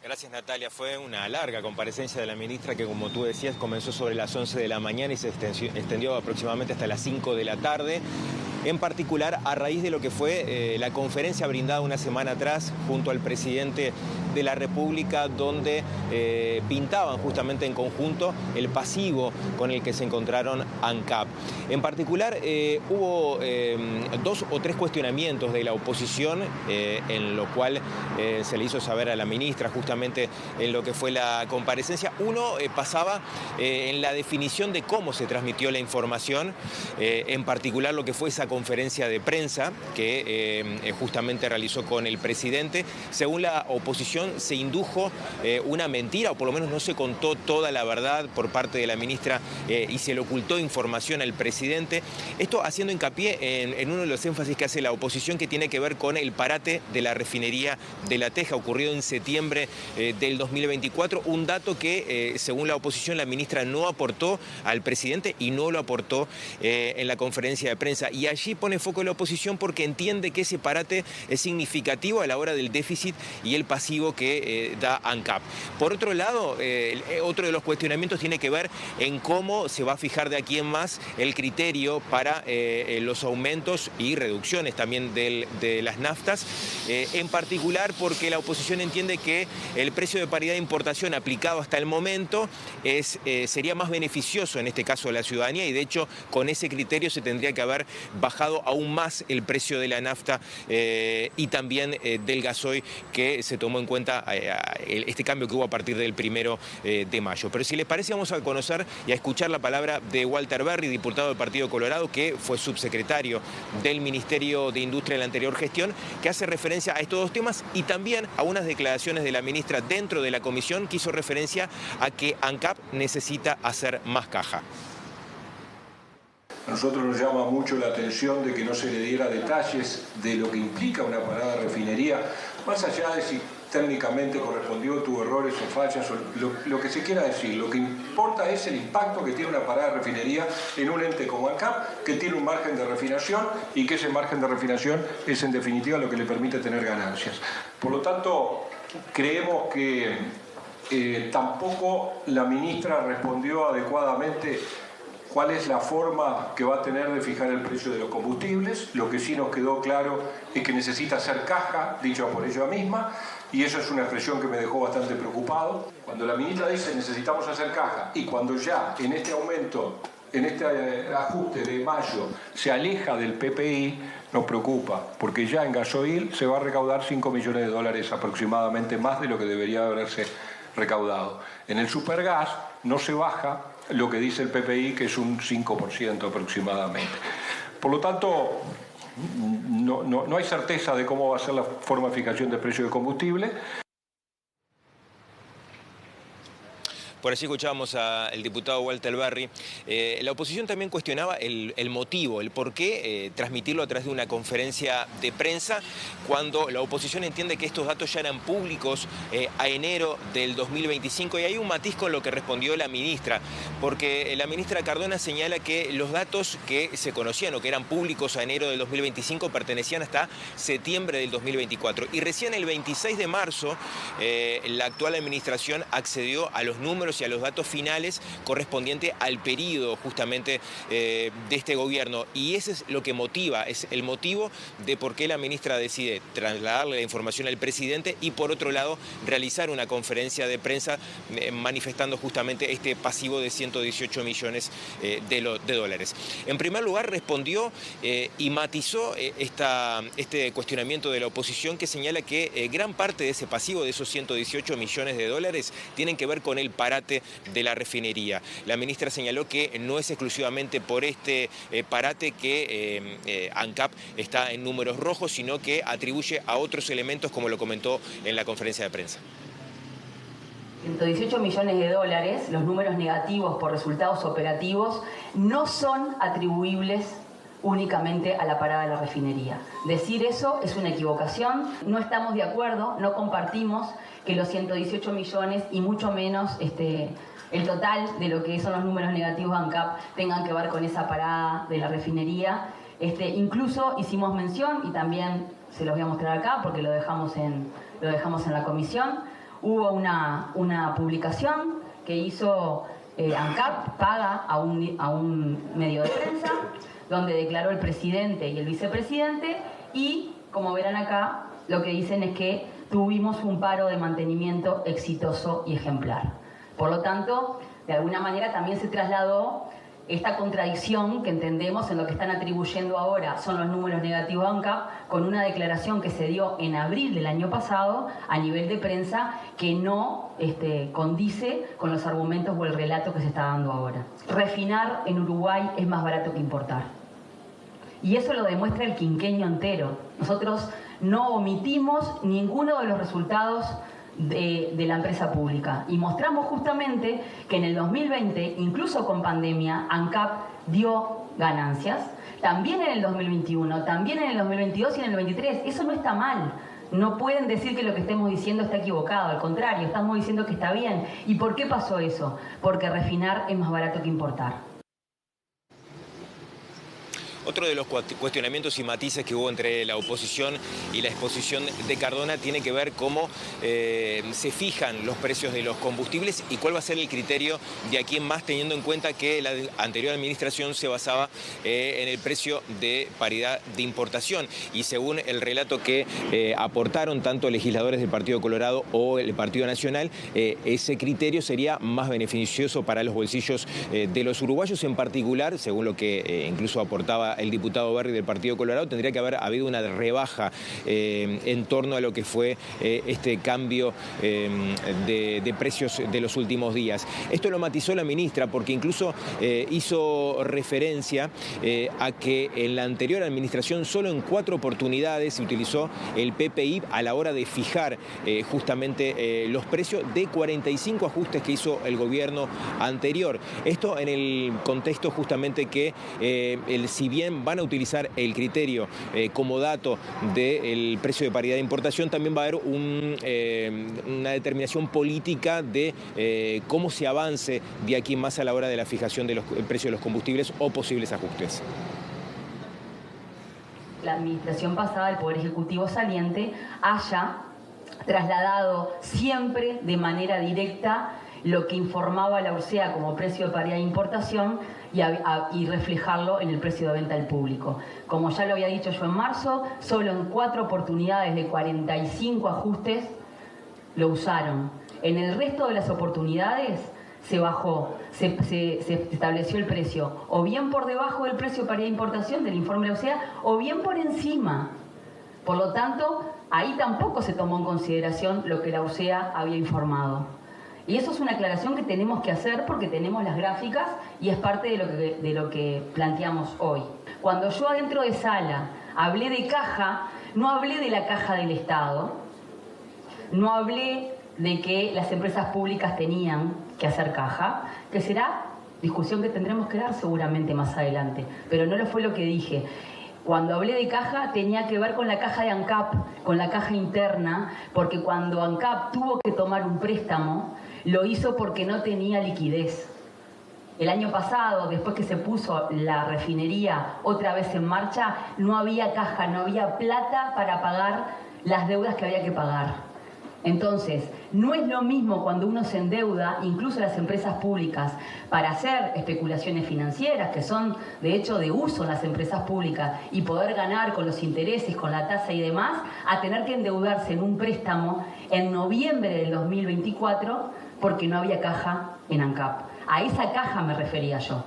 Gracias, Natalia. Fue una larga comparecencia de la ministra que, como tú decías, comenzó sobre las 11 de la mañana y se extendió aproximadamente hasta las 5 de la tarde. En particular, a raíz de lo que fue la conferencia brindada una semana atrás junto al presidente de la República, donde pintaban justamente en conjunto el pasivo con el que se encontraron ANCAP. En particular, hubo 2 o 3 cuestionamientos de la oposición, en lo cual se le hizo saber a la ministra justamente en lo que fue la comparecencia. Uno pasaba en la definición de cómo se transmitió la información, en particular lo que fue esa conferencia de prensa que justamente realizó con el presidente. Según la oposición, se indujo una mentira, o por lo menos no se contó toda la verdad por parte de la ministra y se le ocultó información al presidente. Esto haciendo hincapié en uno de los énfasis que hace la oposición, que tiene que ver con el parate de la refinería de La Teja, ocurrido en septiembre del 2024, un dato que, según la oposición, la ministra no aportó al presidente y no lo aportó en la conferencia de prensa. Y allí pone foco la oposición porque entiende que ese parate es significativo a la hora del déficit y el pasivo que da ANCAP. Por otro lado, otro de los cuestionamientos tiene que ver en cómo se va a fijar de aquí en más el criterio para los aumentos y reducciones también de las naftas, en particular porque la oposición entiende que el precio de paridad de importación aplicado hasta el momento sería más beneficioso en este caso a la ciudadanía, y de hecho con ese criterio se tendría que haber bajado aún más el precio de la nafta y también del gasoil, que se tomó en cuenta este cambio que hubo a partir del 1 de mayo. Pero si les parece, vamos a conocer y a escuchar la palabra de Walter Berry, diputado del Partido Colorado, que fue subsecretario del Ministerio de Industria en la anterior gestión, que hace referencia a estos 2 temas y también a unas declaraciones de la ministra dentro de la comisión, que hizo referencia a que ANCAP necesita hacer más caja. A nosotros nos llama mucho la atención de que no se le diera detalles de lo que implica una parada de refinería, más allá de si técnicamente correspondió, tuvo errores o fallas, o lo que se quiera decir. Lo que importa es el impacto que tiene una parada de refinería en un ente como ANCAP, que tiene un margen de refinación y que ese margen de refinación es en definitiva lo que le permite tener ganancias. Por lo tanto, creemos que tampoco la ministra respondió adecuadamente cuál es la forma que va a tener de fijar el precio de los combustibles. Lo que sí nos quedó claro es que necesita hacer caja, dicho por ella misma, y eso es una expresión que me dejó bastante preocupado. Cuando la ministra dice necesitamos hacer caja, y cuando ya en este aumento, en este ajuste de mayo, se aleja del PPI, nos preocupa, porque ya en gasoil se va a recaudar 5 millones de dólares aproximadamente, más de lo que debería haberse recaudado. En el supergas no se baja lo que dice el PPI, que es un 5% aproximadamente. Por lo tanto, no hay certeza de cómo va a ser la forma de fijación del precio del combustible. Por allí escuchábamos al diputado Walter Berry. La oposición también cuestionaba el motivo, el por qué transmitirlo a través de una conferencia de prensa, cuando la oposición entiende que estos datos ya eran públicos a enero del 2025. Y hay un matiz con lo que respondió la ministra, porque la ministra Cardona señala que los datos que se conocían o que eran públicos a enero del 2025 pertenecían hasta septiembre del 2024. Y recién el 26 de marzo la actual administración accedió a los números y a los datos finales correspondientes al periodo justamente de este gobierno. Y ese es lo que motiva, es el motivo de por qué la ministra decide trasladarle la información al presidente y, por otro lado, realizar una conferencia de prensa manifestando justamente este pasivo de 118 millones de dólares. En primer lugar, respondió y matizó este cuestionamiento de la oposición, que señala que gran parte de ese pasivo, de esos 118 millones de dólares, tienen que ver con el parate de la refinería. La ministra señaló que no es exclusivamente por este parate que ANCAP está en números rojos, sino que atribuye a otros elementos, como lo comentó en la conferencia de prensa. 118 millones de dólares, los números negativos por resultados operativos, no son atribuibles únicamente a la parada de la refinería. Decir eso es una equivocación. No estamos de acuerdo, no compartimos que los 118 millones y mucho menos el total de lo que son los números negativos de ANCAP tengan que ver con esa parada de la refinería. Incluso hicimos mención, y también se los voy a mostrar acá porque lo dejamos en la comisión, hubo una publicación que hizo ANCAP, paga a un medio de prensa, donde declaró el presidente y el vicepresidente, y como verán acá, lo que dicen es que tuvimos un paro de mantenimiento exitoso y ejemplar. Por lo tanto, de alguna manera también se trasladó esta contradicción que entendemos en lo que están atribuyendo ahora son los números negativos a ANCAP, con una declaración que se dio en abril del año pasado a nivel de prensa que no condice con los argumentos o el relato que se está dando ahora. Refinar en Uruguay es más barato que importar. Y eso lo demuestra el quinquenio entero. Nosotros no omitimos ninguno de los resultados de la empresa pública y mostramos justamente que en el 2020, incluso con pandemia, ANCAP dio ganancias, también en el 2021, también en el 2022 y en el 2023. Eso no está mal. No pueden decir que lo que estemos diciendo está equivocado, al contrario, estamos diciendo que está bien. ¿Y por qué pasó eso? Porque refinar es más barato que importar. Otro de los cuestionamientos y matices que hubo entre la oposición y la exposición de Cardona tiene que ver cómo se fijan los precios de los combustibles y cuál va a ser el criterio de aquí en más, teniendo en cuenta que la anterior administración se basaba en el precio de paridad de importación. Y según el relato que aportaron tanto legisladores del Partido Colorado o el Partido Nacional, ese criterio sería más beneficioso para los bolsillos de los uruguayos. En particular, según lo que incluso aportaba el diputado Berry del Partido Colorado, tendría que haber habido una rebaja en torno a lo que fue este cambio de precios de los últimos días. Esto lo matizó la ministra porque incluso hizo referencia a que en la anterior administración solo en 4 oportunidades se utilizó el PPI a la hora de fijar justamente los precios de 45 ajustes que hizo el gobierno anterior. Esto en el contexto justamente que si bien van a utilizar el criterio como dato del precio de paridad de importación, también va a haber una determinación política de cómo se avance de aquí más a la hora de la fijación del precio de los combustibles o posibles ajustes. La administración pasada, el Poder Ejecutivo saliente, haya trasladado siempre de manera directa lo que informaba la URSEA como precio de paridad de importación y reflejarlo en el precio de venta al público. Como ya lo había dicho yo en marzo, solo en 4 oportunidades de 45 ajustes lo usaron. En el resto de las oportunidades se bajó, se estableció el precio o bien por debajo del precio de paridad de importación del informe de la URSEA o bien por encima. Por lo tanto, ahí tampoco se tomó en consideración lo que la URSEA había informado. Y eso es una aclaración que tenemos que hacer porque tenemos las gráficas y es parte de lo que planteamos hoy. Cuando yo adentro de sala hablé de caja, no hablé de la caja del Estado, no hablé de que las empresas públicas tenían que hacer caja, que será discusión que tendremos que dar seguramente más adelante, pero no lo fue lo que dije. Cuando hablé de caja tenía que ver con la caja de ANCAP, con la caja interna, porque cuando ANCAP tuvo que tomar un préstamo, lo hizo porque no tenía liquidez. El año pasado, después que se puso la refinería otra vez en marcha, no había caja, no había plata para pagar las deudas que había que pagar. Entonces, no es lo mismo cuando uno se endeuda, incluso las empresas públicas, para hacer especulaciones financieras, que son de hecho de uso en las empresas públicas, y poder ganar con los intereses, con la tasa y demás, a tener que endeudarse en un préstamo en noviembre del 2024 porque no había caja en ANCAP. A esa caja me refería yo.